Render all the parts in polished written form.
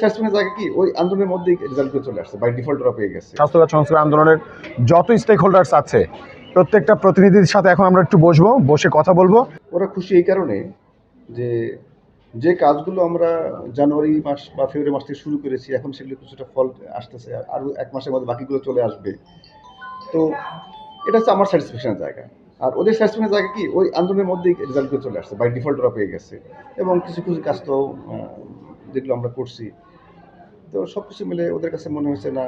স্যাটিসফ্যাকশনের জায়গা কি ওই আন্দোলনের মধ্যেই রেজাল্টগুলো চলে আসছে, বাই ডিফল্ট ওরা পেয়ে গেছে। স্বাস্থ্যখাত সংস্কার আন্দোলনের যত স্টেক হোল্ডার্স আছে প্রত্যেকটা প্রতিনিধির সাথে এখন আমরা একটু বসে কথা বলবো। ওরা খুশি এই কারণে যে কাজগুলো আমরা জানুয়ারি মাস বা ফেব্রুয়ারি মাস থেকে শুরু করেছি, এখন সেগুলো কিছুটা ফল আসতেছে, আরও 1 মাসের মধ্যে বাকিগুলো চলে আসবে। তো এটা হচ্ছে আমার স্যাটিসফ্যাকশনের জায়গা। আর ওদের স্যাটিসফ্যাকশনের জায়গা কি ওই আন্দোলনের মধ্যেই রেজাল্টগুলো চলে আসছে, বাই ডিফল্ট ওরা পেয়ে গেছে। এবং কিছু কাজ তো যেগুলো আমরা করছি, তো সব কিছু মিলে ওদের কাছে মনে হয়েছে না,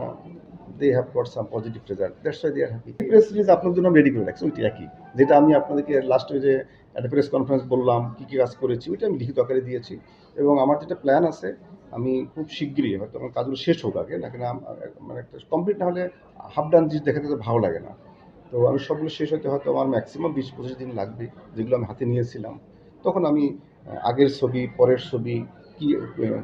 they have got some positive result, that's why they are happy. Press release আপনার জন্য রেডি করে রাখছি, ওইটা একই যেটা আমি আপনাদেরকে লাস্টে যে একটা প্রেস কনফারেন্স বললাম কী কী কাজ করেছি, ওইটা আমি লিখিত আকারে দিয়েছি। এবং আমার যেটা প্ল্যান আছে, আমি খুব শিগগিরই, হয়তো আমার কাজগুলো শেষ হোক আগে, না কিনা মানে একটা কমপ্লিট না হলে হাফ ডান জিনিস দেখাতে তো ভালো লাগে না। তো আমি সবগুলো শেষ হতে হয়তো আমার ম্যাক্সিমাম 20-25 দিন লাগবে, যেগুলো আমি হাতে নিয়েছিলাম। তখন আমি আগের ছবি, পরের ছবি,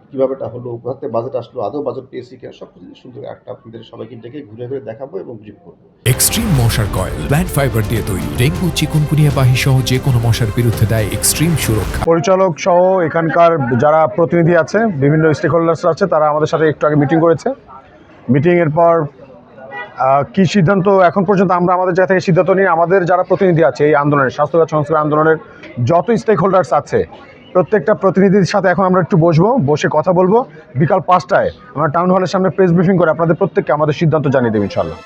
কীভাবে এটা হলো, কোথা থেকে বাজেট আসলো, আদৌ বাজেট পেয়েছি কিনা, সব কিছু সুন্দর একটা আপনাদের সবাইকে ডেকে ঘুরে ঘুরে দেখাবো এবং ব্রিফ করবো। এক্সট্রিম মশার কয়েল প্ল্যান্ট ফাইবার দিয়ে তৈরি, ডেঙ্গু চিকুনগুনিয়া বাহি সহ যে কোনো মশার বিরুদ্ধে দেয় এক্সট্রিম সুরক্ষা। পরিচালক সহ এখানকার যারা প্রতিনিধি আছে, বিভিন্ন স্টেক হোল্ডার্স আছে, তারা আমাদের সাথে একটু আগে মিটিং করেছে। মিটিংয়ের পর কি সিদ্ধান্ত এখন পর্যন্ত আমরা আমাদের জায়গা থেকে সিদ্ধান্ত নিই। আমাদের যারা প্রতিনিধি আছে এই আন্দোলনের, স্বাস্থ্যখাত সংস্কার আন্দোলনের যত স্টেক হোল্ডার্স আছে প্রত্যেকটা প্রতিনিধির সাথে এখন আমরা একটু বসে কথা বলবো। বিকাল 5টায় আমরা টাউন হলের সামনে প্রেস ব্রিফিং করে আপনাদের প্রত্যেককে আমাদের সিদ্ধান্ত জানিয়ে দেব ইনশাআল্লাহ।